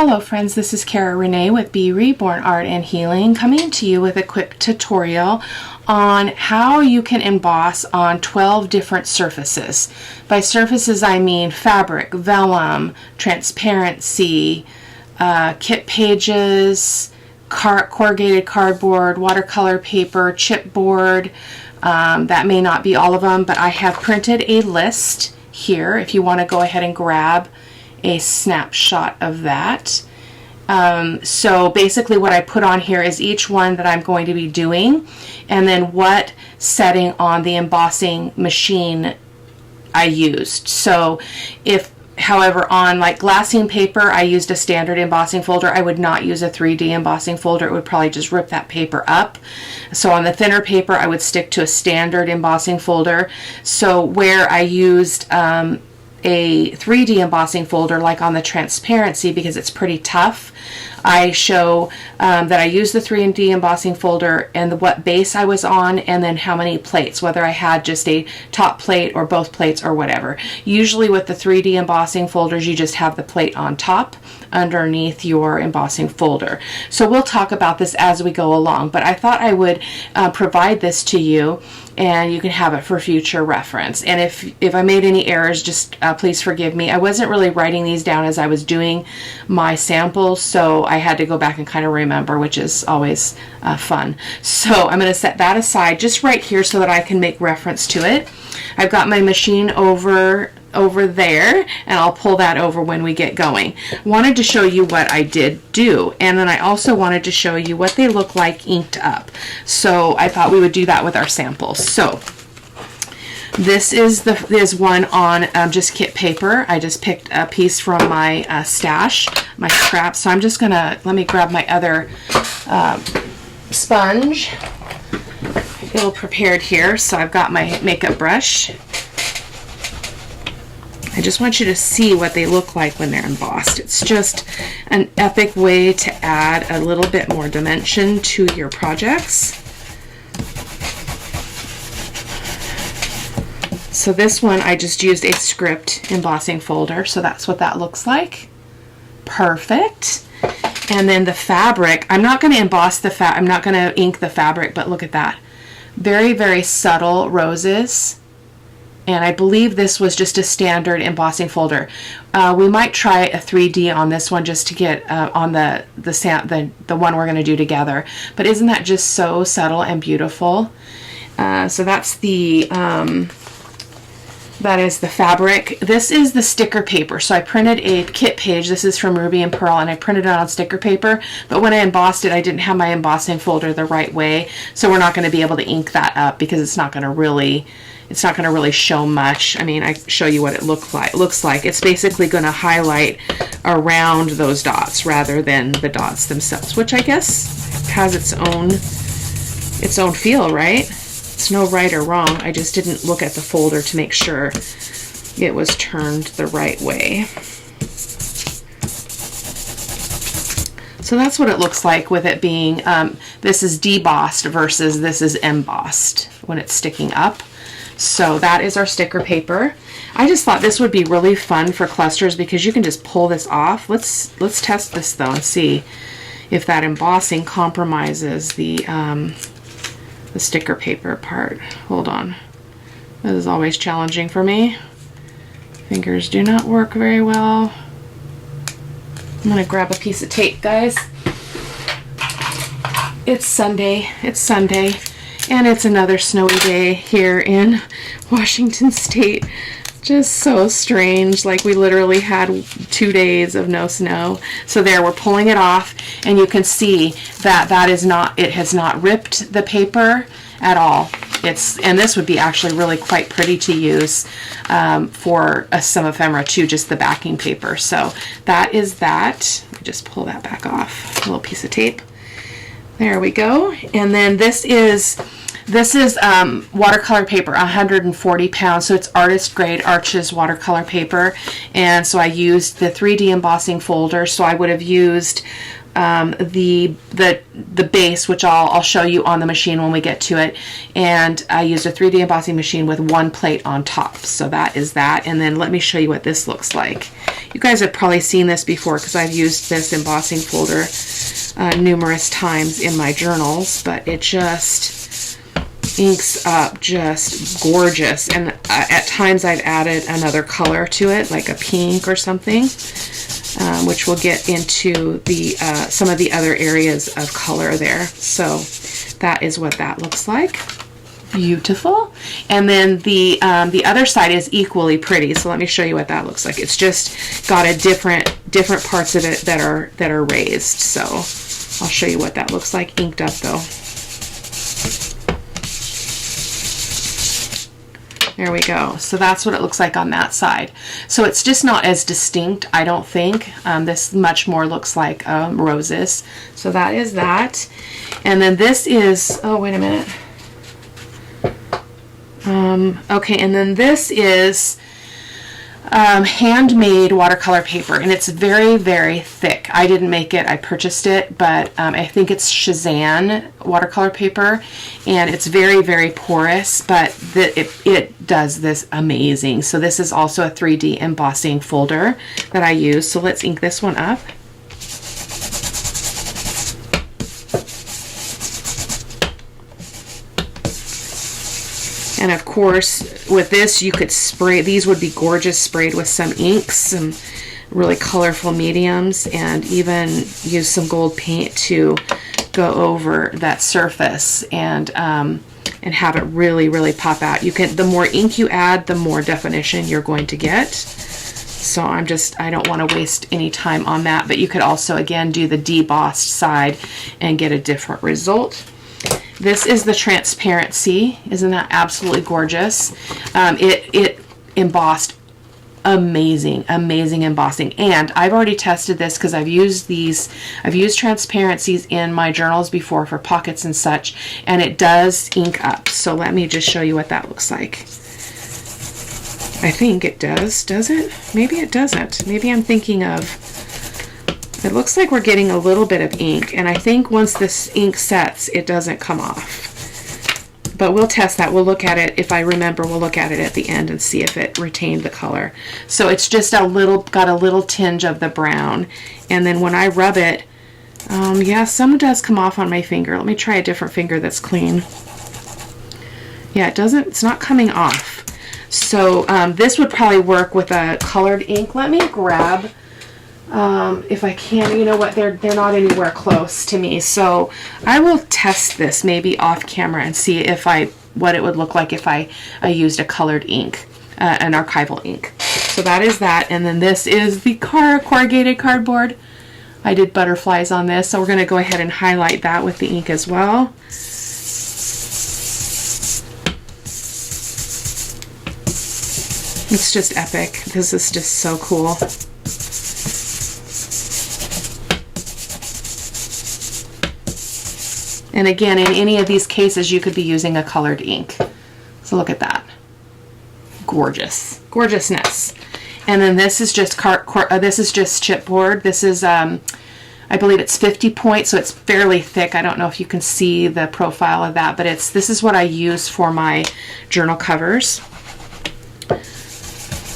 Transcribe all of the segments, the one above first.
Hello friends, this is Cara-Renee with B.Reborn Art and Healing, coming to you with a quick tutorial on how you can emboss on 12 different surfaces. By surfaces I mean fabric, vellum, transparency, kit pages, corrugated cardboard, watercolor paper, chipboard. That may not be all of them, but I have printed a list here if you want to go ahead and grab a snapshot of that. So basically what I put on here is each one that I'm going to be doing and then what setting on the embossing machine I used. So if, however, on like Glassine paper I used a standard embossing folder, I would not use a 3D embossing folder. It would probably just rip that paper up. So on the thinner paper I would stick to a standard embossing folder. So where I used a 3D embossing folder, like on the transparency, because it's pretty tough, I show that I use the 3D embossing folder and what base I was on and then how many plates, whether I had just a top plate or both plates or whatever. Usually with the 3D embossing folders you just have the plate on top underneath your embossing folder. So we'll talk about this as we go along, but I thought I would provide this to you and you can have it for future reference. And if I made any errors, just please forgive me. I wasn't really writing these down as I was doing my samples, so I had to go back and kind of remember, which is always fun. So I'm going to set that aside just right here so that I can make reference to it. I've got my machine over there, and I'll pull that over when we get going. Wanted to show you what I did do, and then I also wanted to show you what they look like inked up. So I thought we would do that with our samples. So this is one on just kit paper. I just picked a piece from my stash, my scraps. So I'm just gonna, let me grab my other sponge. Ill prepared here. So I've got my makeup brush. I just want you to see what they look like when they're embossed. It's just an epic way to add a little bit more dimension to your projects. So this one I just used a script embossing folder, so that's what that looks like. Perfect. And then the fabric, I'm not going to emboss the I'm not going to ink the fabric, but look at that. Very, very subtle roses. And I believe this was just a standard embossing folder. We might try a 3D on this one just to get on the one we're going to do together. But isn't that just so subtle and beautiful? So that's the that is the fabric. This is the sticker paper. So I printed a kit page. This is from Ruby and Pearl, and I printed it on sticker paper. But when I embossed it, I didn't have my embossing folder the right way. So we're not going to be able to ink that up because it's not going to really show much. I mean, I show you what it looks like. It's basically going to highlight around those dots rather than the dots themselves, which I guess has its own feel, right? It's no right or wrong. I just didn't look at the folder to make sure it was turned the right way. So that's what it looks like with it being, this is debossed versus this is embossed when it's sticking up. So that is our sticker paper. I just thought this would be really fun for clusters because you can just pull this off. Let's test this though and see if that embossing compromises the sticker paper part. Hold on. This is always challenging for me. Fingers do not work very well. I'm gonna grab a piece of tape, guys. It's Sunday. It's Sunday. And it's another snowy day here in Washington State. Just so strange. Like we literally had 2 days of no snow. So there, we're pulling it off, and you can see that it has not ripped the paper at all. And this would be actually really quite pretty to use for some ephemera too, just the backing paper. So that is that. Let me just pull that back off. A little piece of tape. There we go. And then this is watercolor paper, 140 pounds. So it's artist grade Arches watercolor paper. And so I used the 3D embossing folder. So I would have used the base, which I'll show you on the machine when we get to it, and I used a 3D embossing machine with one plate on top. So that is that. And then let me show you what this looks like. You guys have probably seen this before because I've used this embossing folder numerous times in my journals, but it just inks up just gorgeous. And at times I've added another color to it, like a pink or something, which we'll get into the some of the other areas of color there. So that is what that looks like. Beautiful. And then the other side is equally pretty. So let me show you what that looks like. It's just got a different parts of it that are raised. So I'll show you what that looks like inked up though. There we go. So that's what it looks like on that side. So it's just not as distinct, I don't think. This much more looks like roses. So that is that. And then this is, oh, wait a minute. Okay, and then this is handmade watercolor paper, and it's very, very thick. I didn't make it, I purchased it, but I think it's Shazan watercolor paper, and it's very, very porous, but it does this amazing. So this is also a 3D embossing folder that I use. So let's ink this one up. And of course, with this, you could spray, these would be gorgeous sprayed with some inks, some really colorful mediums, and even use some gold paint to go over that surface and have it really, really pop out. You can, the more ink you add, the more definition you're going to get. So I don't want to waste any time on that, but you could also, again, do the debossed side and get a different result. This is the transparency. Isn't that absolutely gorgeous? It embossed amazing, amazing embossing. And I've already tested this because I've used transparencies in my journals before for pockets and such, and it does ink up. So let me just show you what that looks like. I think it does it? Maybe it doesn't. Maybe I'm thinking of, it looks like we're getting a little bit of ink, and I think once this ink sets, it doesn't come off. But we'll test that. We'll look at it. If I remember, we'll look at it at the end and see if it retained the color. So it's just got a little tinge of the brown. And then when I rub it, yeah, some does come off on my finger. Let me try a different finger that's clean. Yeah, it's not coming off. So this would probably work with a colored ink. Let me grab, if I can, you know what, they're not anywhere close to me, so I will test this maybe off camera and see what it would look like if I used a colored ink, an archival ink. So that is that. And then this is the corrugated cardboard. I did butterflies on this, so we're going to go ahead and highlight that with the ink as well. It's just epic. This is just so cool. And again, in any of these cases, you could be using a colored ink. So look at that. Gorgeous. Gorgeousness. And then this is just chipboard. This is, I believe it's 50 points, so it's fairly thick. I don't know if you can see the profile of that, but this is what I use for my journal covers.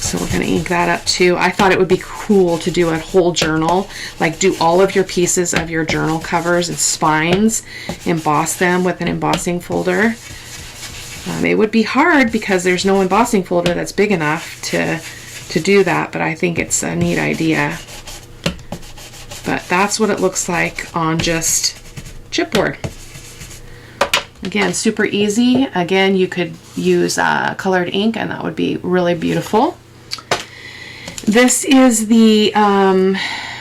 So we're going to ink that up too. I thought it would be cool to do a whole journal, like do all of your pieces of your journal covers and spines, emboss them with an embossing folder. It would be hard because there's no embossing folder that's big enough to do that, but I think it's a neat idea. But that's what it looks like on just chipboard. Again, super easy. Again, you could use colored ink and that would be really beautiful. This is the,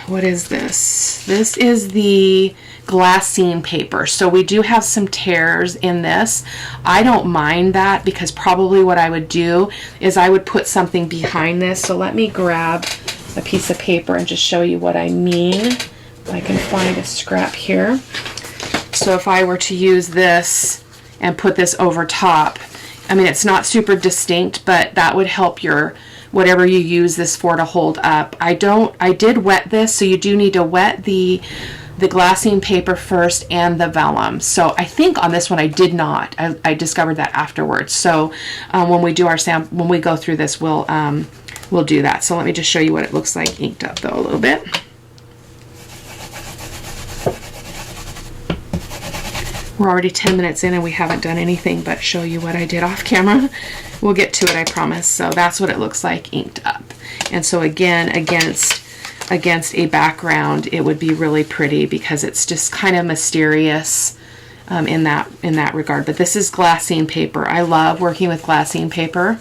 what is this? This is the Glassine paper. So we do have some tears in this. I don't mind that because probably what I would do is I would put something behind this. So let me grab a piece of paper and just show you what I mean. If I can find a scrap here. So if I were to use this and put this over top, I mean, it's not super distinct, but that would help your whatever you use this for to hold up. I did wet this, so you do need to wet the the glassine paper first and the vellum. So I think on this one I did not. I discovered that afterwards. So when we do our when we go through this, we'll do that. So let me just show you what it looks like inked up though a little bit. We're already 10 minutes in and we haven't done anything but show you what I did off camera. We'll get to it, I promise. So that's what it looks like inked up. And so again, against a background, it would be really pretty because it's just kind of mysterious in that regard. But this is glassine paper. I love working with glassine paper.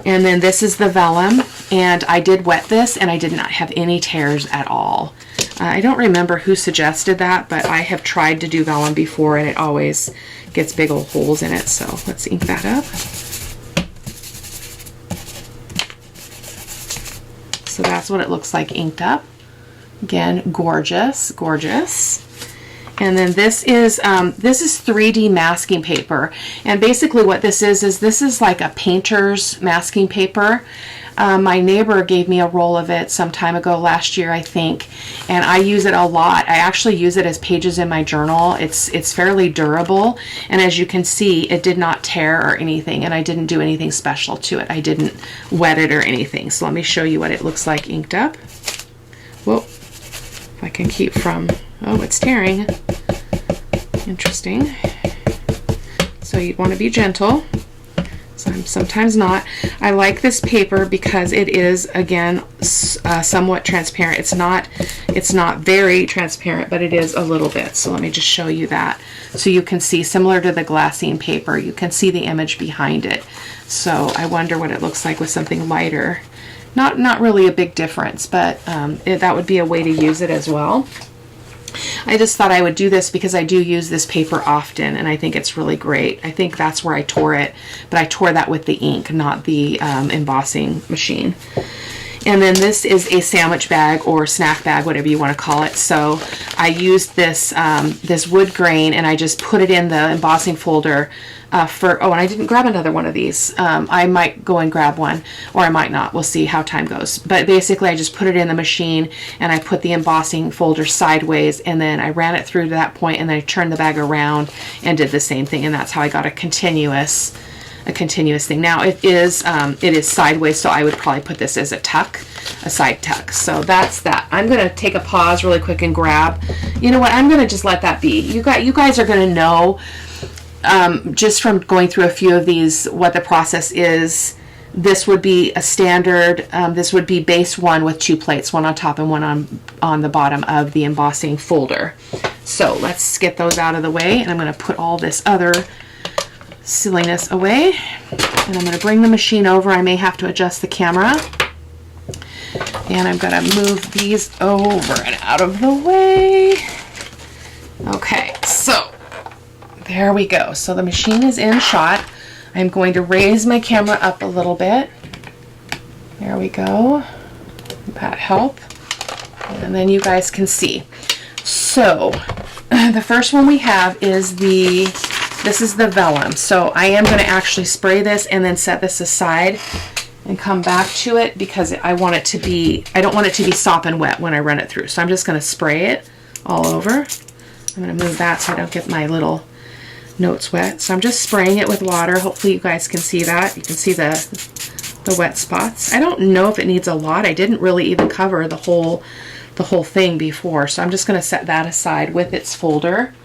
And then this is the vellum, and I did wet this and I did not have any tears at all. I don't remember who suggested that, but I have tried to do vellum before and it always gets big old holes in it. So let's ink that up. So that's what it looks like inked up. Again, gorgeous, gorgeous. And then this is 3D masking paper. And basically what this is like a painter's masking paper. My neighbor gave me a roll of it some time ago, last year I think, and I use it a lot. I actually use it as pages in my journal. It's fairly durable, and as you can see, it did not tear or anything, and I didn't do anything special to it. I didn't wet it or anything. So let me show you what it looks like inked up. Whoa, if I can keep from, oh, it's tearing. Interesting. So you'd want to be gentle. Sometimes not. I like this paper because it is, again, somewhat transparent. It's not very transparent, but it is a little bit. So let me just show you that. So you can see, similar to the glassine paper, you can see the image behind it. So I wonder what it looks like with something lighter. Not really a big difference, but that would be a way to use it as well. I just thought I would do this because I do use this paper often and I think it's really great. I think that's where I tore it, but I tore that with the ink, not the embossing machine. And then this is a sandwich bag or snack bag, whatever you want to call it. So I used this this wood grain and I just put it in the embossing folder oh, and I didn't grab another one of these. I might go and grab one, or I might not. We'll see how time goes. But basically, I just put it in the machine, and I put the embossing folder sideways, and then I ran it through to that point, and then I turned the bag around and did the same thing, and that's how I got a continuous thing. Now it is sideways, so I would probably put this as a tuck, a side tuck. So that's that. I'm going to take a pause really quick and grab. You know what? I'm going to just let that be. You guys are going to know. Just from going through a few of these, what the process is. This would be a standard, this would be base one with 2 plates, one on top and one on the bottom of the embossing folder. So let's get those out of the way, and I'm going to put all this other silliness away, and I'm going to bring the machine over. I may have to adjust the camera, and I'm going to move these over and out of the way. Okay, so there we go. So the machine is in shot. I'm going to raise my camera up a little bit. There we go. That help. And then you guys can see. So the first one we have is this is the vellum. So I am going to actually spray this and then set this aside and come back to it because I don't want it to be sopping wet when I run it through. So I'm just going to spray it all over. I'm going to move that so I don't get my little notes wet. So I'm just spraying it with water. Hopefully you guys can see that. You can see the wet spots. I don't know if it needs a lot. I didn't really even cover the whole thing before. So I'm just going to set that aside with its folder,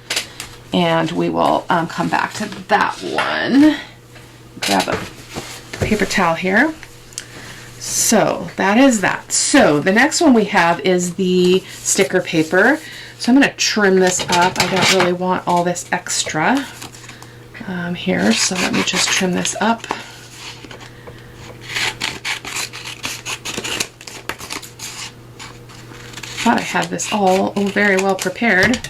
and we will come back to that one. Grab a paper towel here. So that is that. So the next one we have is the sticker paper. So I'm going to trim this up. I don't really want all this extra here, so let me just trim this up. Thought I had this all very well prepared.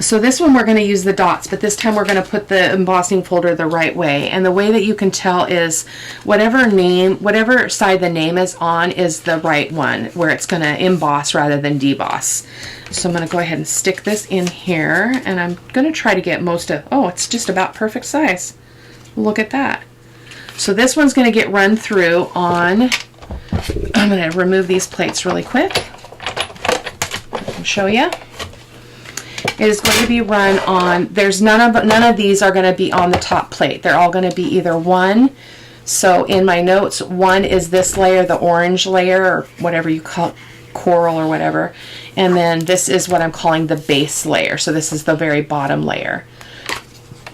So this one we're going to use the dots, but this time we're going to put the embossing folder the right way. And the way that you can tell is whatever side the name is on is the right one, where it's going to emboss rather than deboss. So I'm going to go ahead and stick this in here, and I'm going to try to get most of, oh, it's just about perfect size. Look at that. So this one's going to get run through on, I'm going to remove these plates really quick. show you. It is going to be run on, there's none of these are going to be on the top plate. They're all going to be either one. So in my notes, one is this layer, the orange layer, or whatever you call it, coral or whatever. And then this is what I'm calling the base layer. So this is the very bottom layer.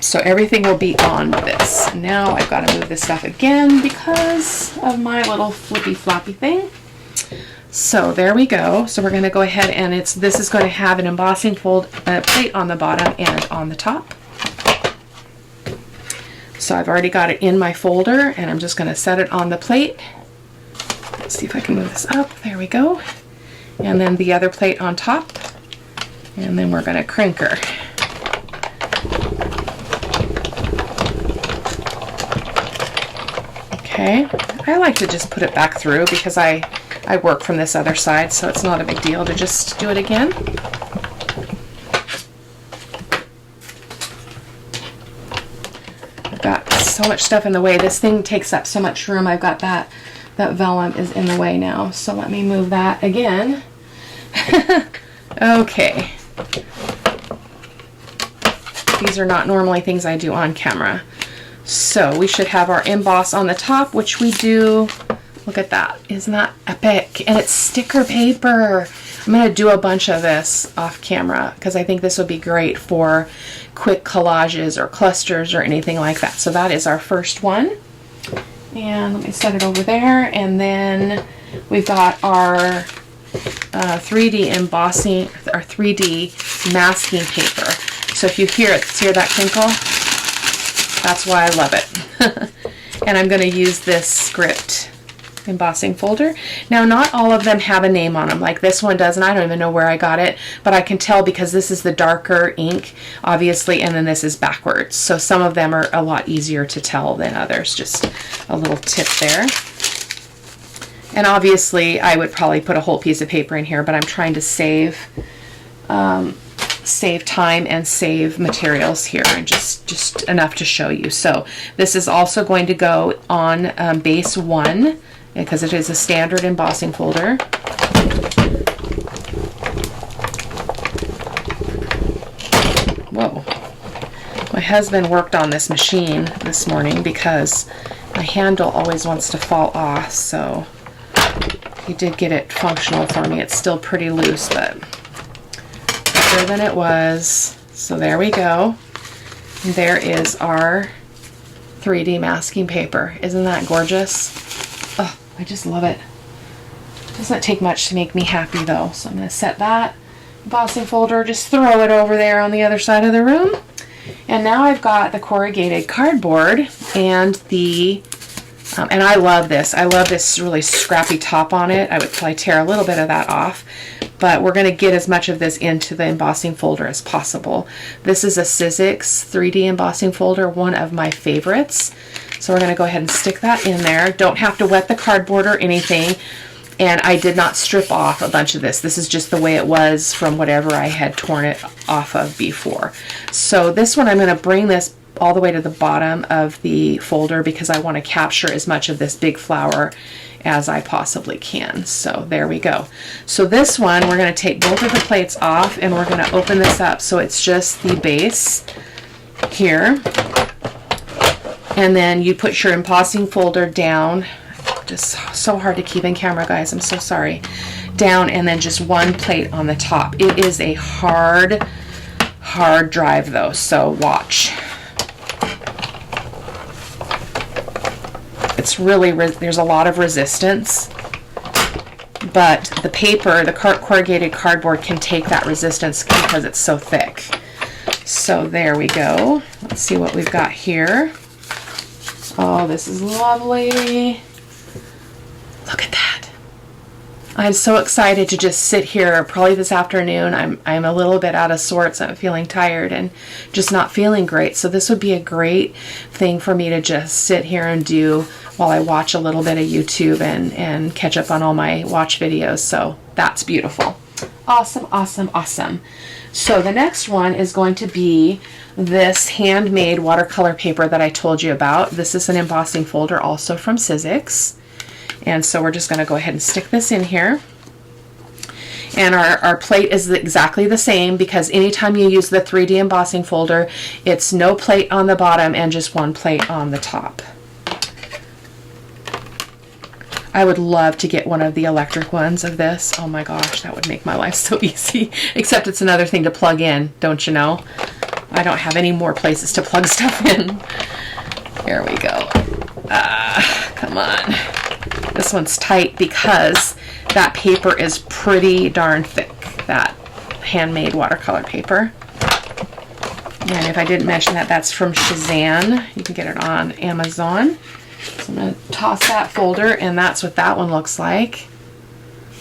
So everything will be on this. Now I've got to move this stuff again because of my little flippy floppy thing. So there we go. So we're going to go ahead and this is going to have an embossing plate on the bottom and on the top. So I've already got it in my folder and I'm just going to set it on the plate. Let's see if I can move this up. There we go. And then the other plate on top. And then we're going to crinker. Okay. I like to just put it back through because I work from this other side, so it's not a big deal to just do it again. I've got so much stuff in the way. This thing takes up so much room. I've got that vellum is in the way now, so let me move that again. Okay. These are not normally things I do on camera. So we should have our emboss on the top, which we do. Look at that. Isn't that epic? And it's sticker paper. I'm going to do a bunch of this off camera because I think this would be great for quick collages or clusters or anything like that. So that is our first one. And let me set it over there. And then we've got our 3D embossing, our 3D masking paper. So if you hear that crinkle, that's why I love it. And I'm going to use this script embossing folder. Now, not all of them have a name on them. Like this one doesn't. I don't even know where I got it, but I can tell because this is the darker ink, obviously, and then this is backwards. So some of them are a lot easier to tell than others. Just a little tip there. And obviously, I would probably put a whole piece of paper in here, but I'm trying to save time and save materials here, and just enough to show you. So this is also going to go on base 1 because it is a standard embossing folder. Whoa. My husband worked on this machine this morning because my handle always wants to fall off, so he did get it functional for me. It's still pretty loose, but better than it was. So there we go. And there is our 3D masking paper. Isn't that gorgeous? Oh, I just love it. It doesn't take much to make me happy though. So I'm going to set that embossing folder, just throw it over there on the other side of the room. And now I've got the corrugated cardboard and the and I love this. I love this really scrappy top on it. I would probably tear a little bit of that off, but we're going to get as much of this into the embossing folder as possible. This is a Sizzix 3D embossing folder, one of my favorites. So we're going to go ahead and stick that in there. Don't have to wet the cardboard or anything. And I did not strip off a bunch of this. This is just the way it was from whatever I had torn it off of before. So this one, I'm going to bring this all the way to the bottom of the folder because I want to capture as much of this big flower as I possibly can. So there we go. So this one, we're going to take both of the plates off and we're going to open this up so it's just the base here. And then you put your embossing folder down. Just so hard to keep in camera, guys. I'm so sorry. Down, and then just one plate on the top. It is a hard drive though, so watch. It's really, there's a lot of resistance, but the paper, the corrugated cardboard can take that resistance because it's so thick. So there we go. Let's see what we've got here. Oh, this is lovely. Look at that. I'm so excited to just sit here probably this afternoon. I'm a little bit out of sorts. I'm feeling tired and just not feeling great. So this would be a great thing for me to just sit here and do while I watch a little bit of YouTube and catch up on all my watch videos. So that's beautiful. Awesome, awesome, awesome. So the next one is going to be this handmade watercolor paper that I told you about. This is an embossing folder also from Sizzix. And so we're just going to go ahead and stick this in here. And our plate is exactly the same, because anytime you use the 3D embossing folder, it's no plate on the bottom and just one plate on the top. I would love to get one of the electric ones of this. Oh my gosh, that would make my life so easy. Except it's another thing to plug in, don't you know? I don't have any more places to plug stuff in. Here we go. Come on. This one's tight because that paper is pretty darn thick, that handmade watercolor paper. And if I didn't mention that, that's from Shazam. You can get it on Amazon. So I'm going to toss that folder, and that's what that one looks like.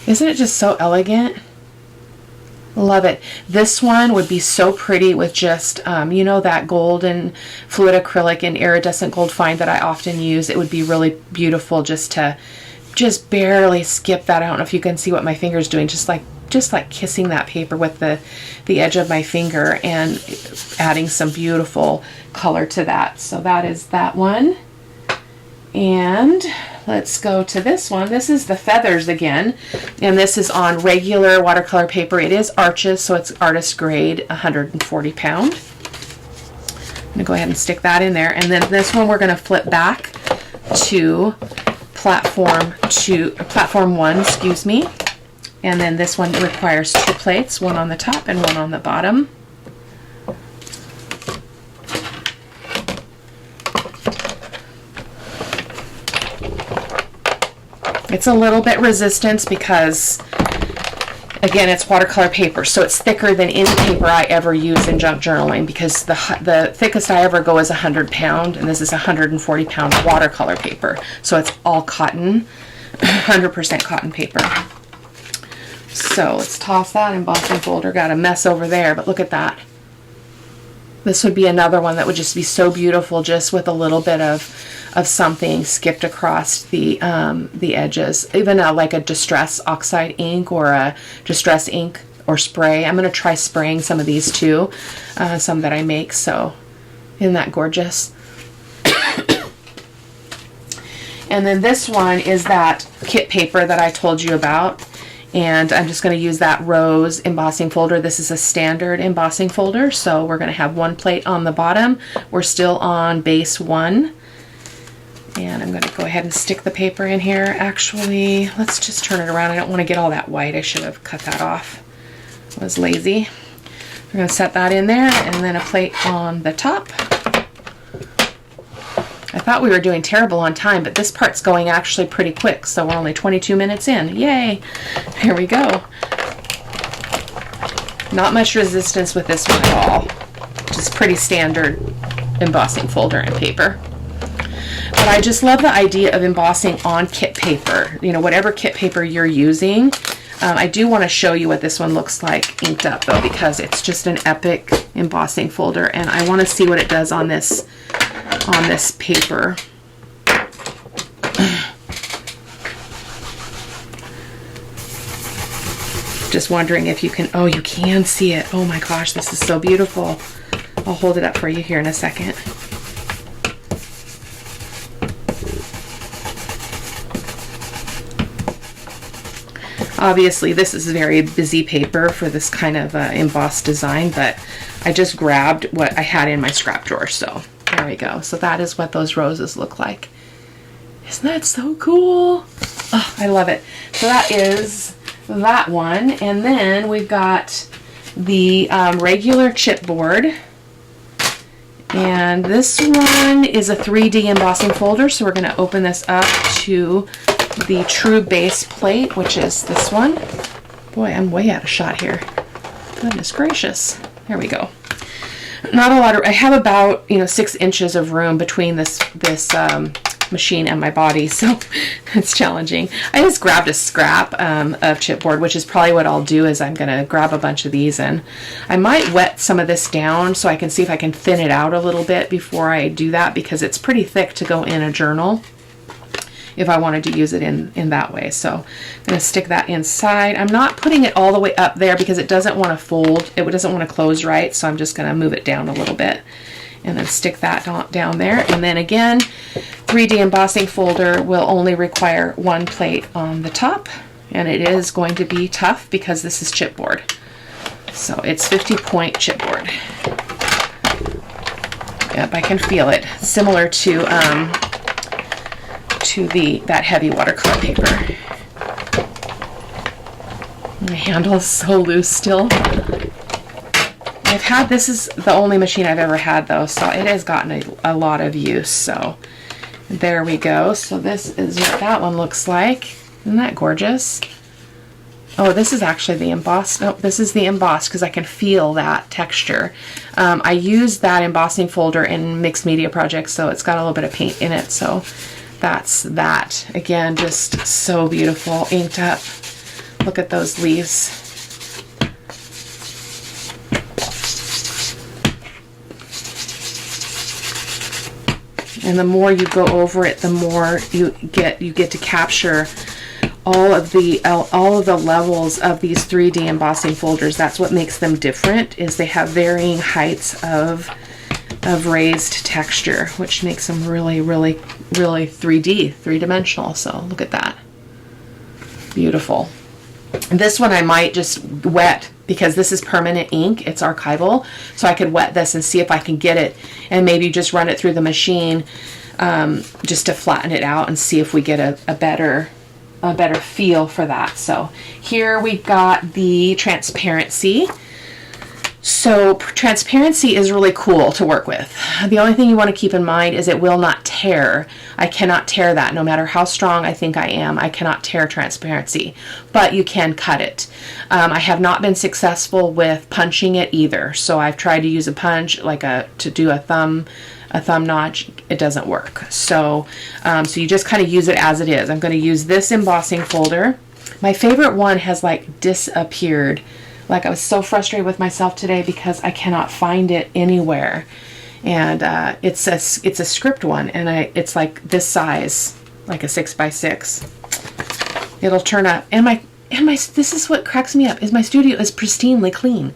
Isn't it just so elegant? Love it. This one would be so pretty with just, you know, that golden fluid acrylic and iridescent gold fine that I often use. It would be really beautiful just to barely skip that. I don't know if you can see what my finger's doing, just like kissing that paper with the edge of my finger and adding some beautiful color to that. So that is that one. And let's go to this one. This is the feathers again, and this is on regular watercolor paper. It is Arches, so it's artist grade, 140 pound. I'm gonna go ahead and stick that in there. And then this one we're gonna flip back to platform 1, excuse me. And then this one requires 2 plates, one on the top and one on the bottom. It's a little bit resistance because, again, it's watercolor paper, so it's thicker than any paper I ever use in junk journaling, because the thickest I ever go is 100 pound, and this is 140 pound watercolor paper. So it's all cotton, 100% cotton paper. So let's toss that embossing folder. Got a mess over there, but look at that. This would be another one that would just be so beautiful, just with a little bit of something skipped across the edges. Even like a distress oxide ink or a distress ink or spray. I'm going to try spraying some of these too, some that I make. So isn't that gorgeous? And then this one is that kit paper that I told you about. And I'm just going to use that rose embossing folder. This is a standard embossing folder, so we're going to have 1 plate on the bottom. We're still on base 1. And I'm going to go ahead and stick the paper in here. Actually, let's just turn it around. I don't want to get all that white. I should have cut that off. I was lazy. We're going to set that in there, and then a plate on the top. I thought we were doing terrible on time, but this part's going actually pretty quick, so we're only 22 minutes in. Yay! Here we go. Not much resistance with this one at all. Just pretty standard embossing folder and paper. But I just love the idea of embossing on kit paper. You know, whatever kit paper you're using. I do want to show you what this one looks like inked up, though, because it's just an epic embossing folder, and I want to see what it does on this paper. Just wondering if you can, oh, you can see it. Oh my gosh, this is so beautiful. I'll hold it up for you here in a second. Obviously, this is very busy paper for this kind of embossed design, but I just grabbed what I had in my scrap drawer, so there we go. So that is what those roses look like. Isn't that so cool? Oh, I love it. So that is that one. And then we've got the regular chipboard. And this one is a 3D embossing folder. So we're going to open this up to the true base plate, which is this one. Boy, I'm way out of shot here. Goodness gracious. There we go. Not a lot of, I have about 6 inches of room between this machine and my body, so it's challenging. I just grabbed a scrap of chipboard, which is probably what I'll do. Is I'm gonna grab a bunch of these, and I might wet some of this down so I can see if I can thin it out a little bit before I do that, because it's pretty thick to go in a journal if I wanted to use it in that way. So I'm going to stick that inside. I'm not putting it all the way up there because it doesn't want to fold. It doesn't want to close right, so I'm just going to move it down a little bit and then stick that down there. And then again, 3D embossing folder will only require 1 plate on the top and it is going to be tough because this is chipboard. So it's 50-point chipboard. Yep, I can feel it. Similar to that heavy watercolor paper. My handle is so loose still. This is the only machine I've ever had though, so it has gotten a lot of use. So there we go. So this is what that one looks like. Isn't that gorgeous? Oh, this is actually the embossed. Oh, this is the embossed because I can feel that texture. I use that embossing folder in mixed media projects, so it's got a little bit of paint in it. So that's that. Again, just so beautiful, inked up. Look at those leaves. And the more you go over it, the more you get to capture all of the levels of these 3D embossing folders. That's what makes them different, is they have varying heights of raised texture, which makes them really, really, really 3D, three-dimensional. So look at that. Beautiful. This one I might just wet because this is permanent ink. It's archival. So I could wet this and see if I can get it and maybe just run it through the machine just to flatten it out and see if we get a better feel for that. So here we've got the transparency. So transparency is really cool to work with. The only thing you want to keep in mind is it will not tear. I cannot tear that. No matter how strong I think I am, I cannot tear transparency, but you can cut it. I have not been successful with punching it either. So I've tried to use a punch, to do a thumb notch. It doesn't work. So you just kind of use it as it is. I'm going to use this embossing folder. My favorite one has disappeared. I was so frustrated with myself today because I cannot find it anywhere. And it's a script one, and it's like this size, like a 6x6. It'll turn up, and this is what cracks me up, is my studio is pristinely clean.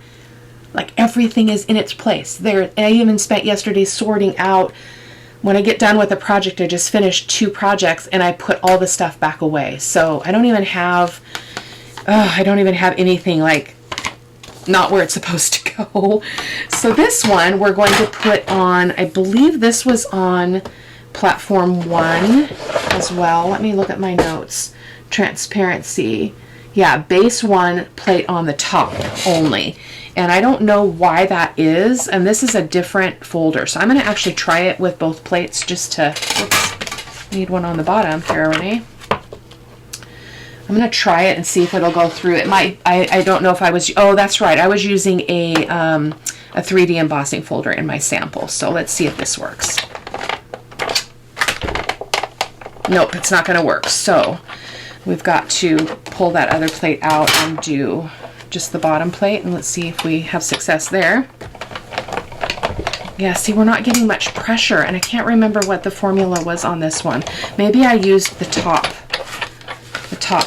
Like everything is in its place. There, I even spent yesterday sorting out. When I get done with a project, I just finished 2 projects, and I put all the stuff back away. So I don't even have anything not where it's supposed to go. So this one we're going to put on, I believe this was on platform 1 as well. Let me look at my notes. Transparency. Yeah, base 1, plate on the top only. And I don't know why that is. And this is a different folder. So I'm going to actually try it with both plates just to, oops, need one on the bottom, Cara-Renee. I'm going to try it and see if it'll go through. It might, I don't know if I was, oh, that's right. I was using a 3D embossing folder in my sample. So let's see if this works. Nope, it's not going to work. So we've got to pull that other plate out and do just the bottom plate. And let's see if we have success there. Yeah, see, we're not getting much pressure. And I can't remember what the formula was on this one. Maybe I used the top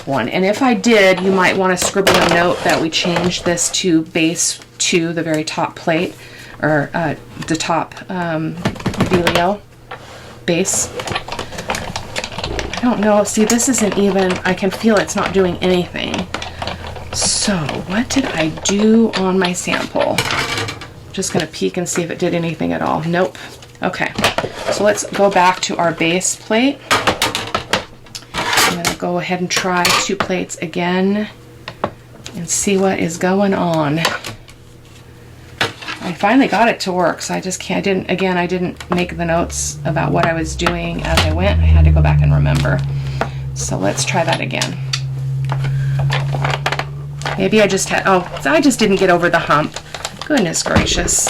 one, and if I did, you might want to scribble a note that we changed this to base 2, the very top plate, or the top Vellum base. I don't know. See, this isn't even, I can feel it's not doing anything. So what did I do on my sample? I'm just going to peek and see if it did anything at all. Nope. Okay, so let's go back to our base plate. I'm going to go ahead and try 2 plates again and see what is going on. I finally got it to work, so I just can't, I didn't make the notes about what I was doing as I went. I had to go back and remember. So let's try that again. Maybe I just had, I just didn't get over the hump. Goodness gracious.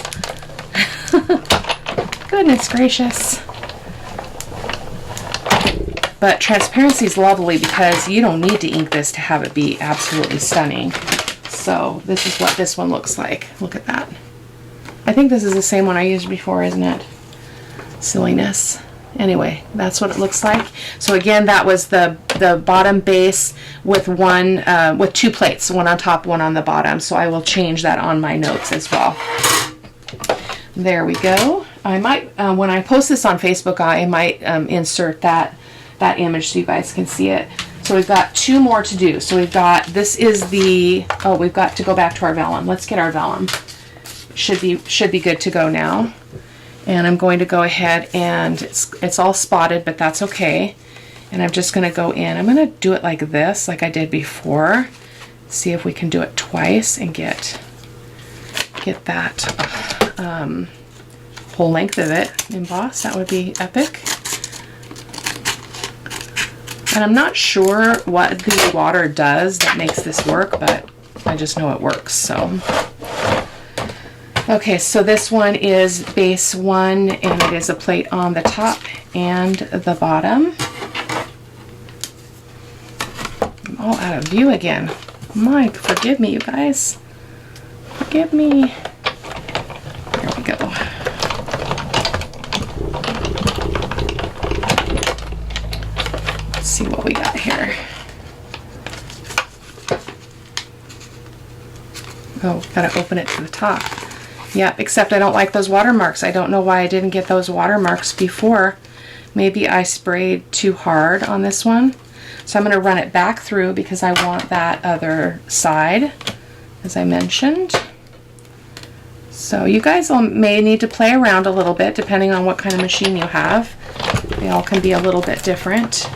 Goodness gracious. But transparency is lovely because you don't need to ink this to have it be absolutely stunning. So this is what this one looks like. Look at that. I think this is the same one I used before, isn't it? Silliness. Anyway, that's what it looks like. So again, that was the bottom base with with 2 plates, one on top, one on the bottom. So I will change that on my notes as well. There we go. I might, when I post this on Facebook, I might insert that image so you guys can see it. So So we've got 2 more to do. So we've got, this is the, oh, we've got to go back to our vellum. Let's get our vellum. Should be good to go now. And I'm going to go ahead and it's all spotted, but that's okay. And I'm just going to go in. I'm going to do it like this, like I did before. See if we can do it twice and get that whole length of it embossed. That would be epic. And I'm not sure what the water does that makes this work, but I just know it works. So, okay, so this one is base 1, and it is a plate on the top and the bottom. I'm all out of view again. Mike, forgive me, you guys. Forgive me. Here we go. Let's see what we got here. Oh, gotta open it to the top. Yeah, except I don't like those watermarks. I don't know why I didn't get those watermarks before. Maybe I sprayed too hard on this one. So I'm going to run it back through because I want that other side, as I mentioned. So you guys may need to play around a little bit depending on what kind of machine you have. They all can be a little bit different.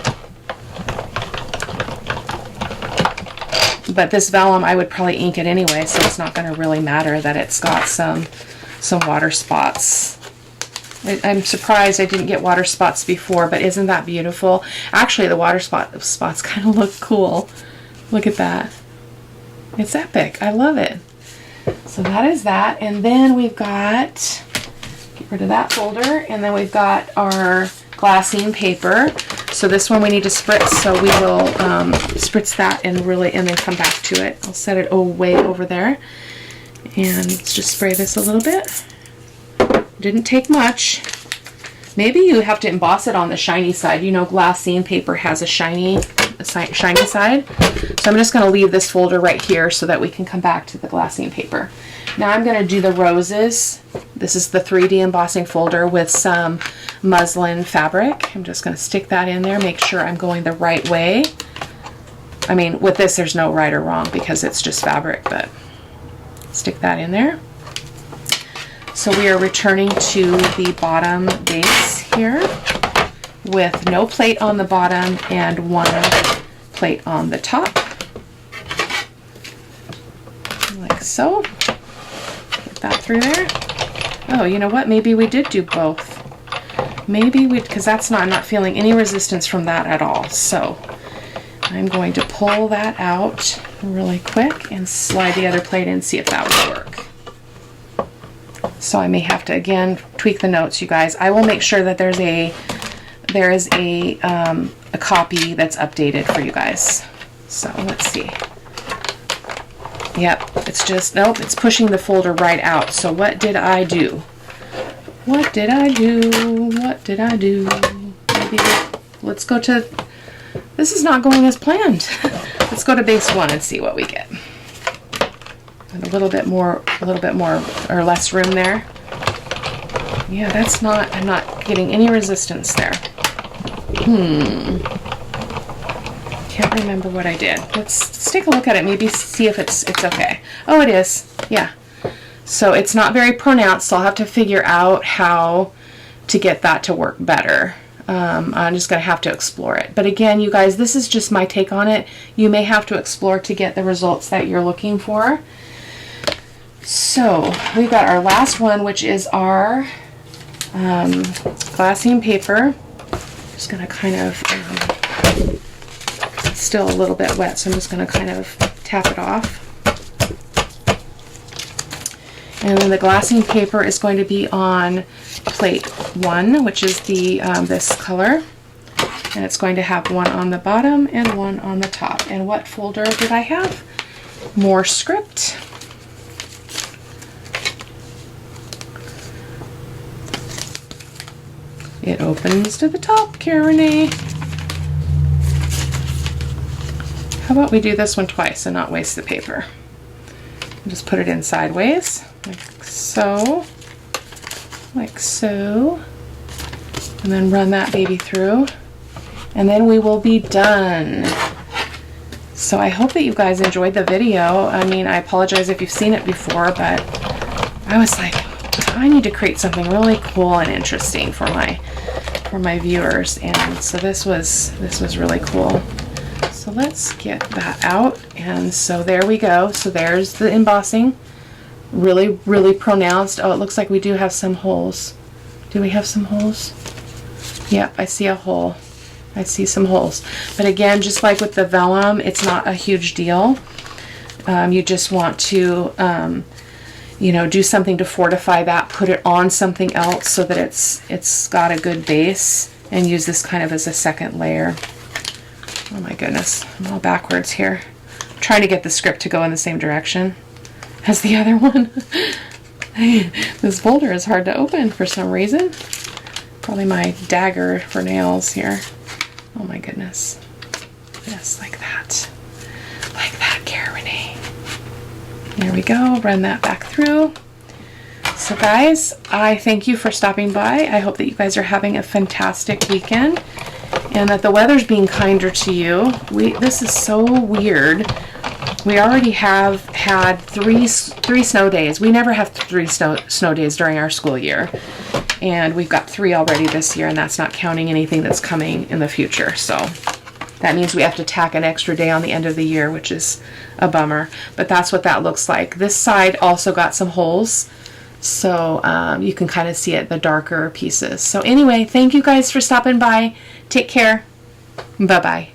But this vellum, I would probably ink it anyway, so it's not going to really matter that it's got some water spots. I'm surprised I didn't get water spots before, but isn't that beautiful? Actually, the water spots kind of look cool. Look at that. It's epic. I love it. So that is that. And then we've got, get rid of that folder, and then we've got our glassine paper. So this one we need to spritz, so we will spritz that and then come back to it. I'll set it way over there. And let's just spray this a little bit. Didn't take much. Maybe you have to emboss it on the shiny side. You know, glassine paper has a shiny side. So I'm just going to leave this folder right here so that we can come back to the glassine paper. Now I'm going to do the roses. This is the 3D embossing folder with some muslin fabric. I'm just going to stick that in there, make sure I'm going the right way. I mean, with this there's no right or wrong because it's just fabric, but stick that in there. So we are returning to the bottom base here with no plate on the bottom and 1 plate on the top. Like so. Get that through there. Oh, you know what? Maybe we did do both. Maybe we, because that's not, I'm not feeling any resistance from that at all. So I'm going to pull that out really quick and slide the other plate in, see if that will work. So I may have to again tweak the notes, you guys. I will make sure that there is a copy that's updated for you guys. So let's see. Yep, it's just, nope, it's pushing the folder right out. So what did I do? What did I do? What did I do? Maybe let's go to, this is not going as planned. Let's go to base 1 and see what we get. And a little bit more or less room there. Yeah, that's not, I'm not getting any resistance there. Can't remember what I did. Let's take a look at it, maybe see if it's okay. Oh, it is. Yeah. So it's not very pronounced, so I'll have to figure out how to get that to work better. I'm just going to have to explore it. But again, you guys, this is just my take on it. You may have to explore to get the results that you're looking for. So we've got our last one, which is our glassine paper. Just going to kind of, it's still a little bit wet, so I'm just going to kind of tap it off. And then the glassine paper is going to be on plate 1, which is the this color. And it's going to have 1 on the bottom and 1 on the top. And what folder did I have? More script. It opens to the top, Cara-Renee. How about we do this one twice and not waste the paper? Just put it in sideways, like so, and then run that baby through, and then we will be done. So I hope that you guys enjoyed the video. I mean, I apologize if you've seen it before, but I was like, I need to create something really cool and interesting for my viewers, and so this was really cool. So let's get that out, and so there we go. So there's the embossing, really pronounced. Oh, it looks like we do have some holes. Do we have some holes? Yep, I see a hole. I see some holes. But again, just like with the vellum, it's not a huge deal. You just want to, you know, do something to fortify that, put it on something else so that it's got a good base, and use this kind of as a second layer. Oh my goodness, I'm all backwards here. I'm trying to get the script to go in the same direction as the other one. This folder is hard to open for some reason. Probably my dagger for nails here. Oh my goodness. Yes, like that. Like that, Cara-Renee. There we go. Run that back through. So guys, I thank you for stopping by. I hope that you guys are having a fantastic weekend and that the weather's being kinder to you. This is so weird. We already have had three snow days. We never have three snow days during our school year. And we've got 3 already this year, and that's not counting anything that's coming in the future. So that means we have to tack an extra day on the end of the year, which is a bummer. But that's what that looks like. This side also got some holes, so you can kind of see it, the darker pieces. So anyway, thank you guys for stopping by. Take care. Bye-bye.